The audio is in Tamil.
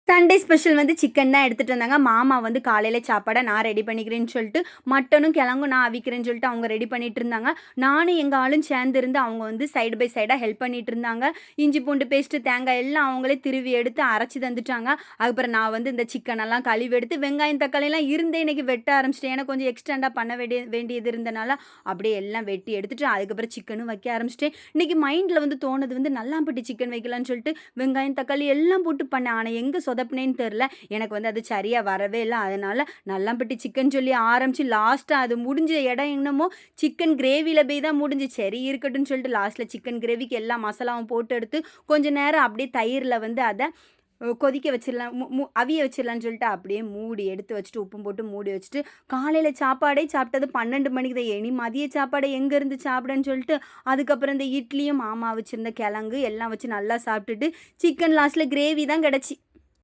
சண்டே ஸ்பெஷல் வந்து சிக்கன் தான் எடுத்துட்டு வந்தாங்க. மாமா வந்து காலையில சாப்பாட நான் ரெடி பண்ணிக்கிறேன்னு சொல்லிட்டு, மட்டனும் கிழங்கும் நான் அவிக்கிறேன்னு சொல்லிட்டு அவங்க ரெடி பண்ணிட்டு இருந்தாங்க. நானும் எங்க ஆளும் சேர்ந்து இருந்து அவங்க வந்து சைடு பை சைடா ஹெல்ப் பண்ணிட்டு இருந்தாங்க. இஞ்சி பூண்டு பேஸ்ட்டு, தேங்காய் எல்லாம் அவங்களே திருவி எடுத்து அரைச்சு தந்துட்டாங்க. அதுக்கப்புறம் நான் வந்து இந்த சிக்கனெல்லாம் கழுவி எடுத்து வெங்காயம், தக்காளிலாம் இருந்தே இன்னைக்கு வெட்ட ஆரம்பிச்சுட்டேன். ஏன்னா கொஞ்சம் எக்ஸ்டெண்டா பண்ண வேண்டியது இருந்தனால, அப்படியே எல்லாம் வெட்டி எடுத்துட்டு, அதுக்கப்புறம் சிக்கனும் வைக்க ஆரம்பிச்சுட்டேன். இன்னைக்கு மைண்ட்ல வந்து தோணுது வந்து நல்லாம்பட்டி சிக்கன் வைக்கலான்னு சொல்லிட்டு, வெங்காயம், தக்காளி எல்லாம் போட்டு பண்ணேன். ஆனா எங்க சொதப்புனேன்னு தெரியல. எனக்கு வந்து அது சரியா வரவே இல்ல. அதனால நல்லாம்பட்டி சிக்கன் சொல்லி ஆரம்பிச்சு லாஸ்ட்டா அது முடிஞ்ச இடம் என்னமோ சிக்கன் கிரேவில போய் தான் முடிஞ்சுச்சு. சரி இருக்கட்டும்னு சொல்லிட்டு லாஸ்ட்ல சிக்கன் கிரேவிக்கு எல்லா மசாலாவும் போட்டு எடுத்து, கொஞ்ச நேரம் அப்படியே தயிர்ல வந்து அத கொதிக்க வச்சிடலாம். மு மு அவிய வச்சிடலான்னு சொல்லிட்டு அப்படியே மூடி எடுத்து வச்சுட்டு, உப்பும் போட்டு மூடி வச்சுட்டு, காலையில சாப்பாடே சாப்பிட்டது 12 மணிக்கு தான். இனி மதிய சாப்பாட எங்கேருந்து சாப்பிடன்னு சொல்லிட்டு, அதுக்கப்புறம் இந்த இட்லியும் மாமா வச்சிருந்த கிழங்கு எல்லாம் வச்சு நல்லா சாப்பிட்டுட்டு, சிக்கன் லாஸ்ட்ல கிரேவி தான் கிடச்சி.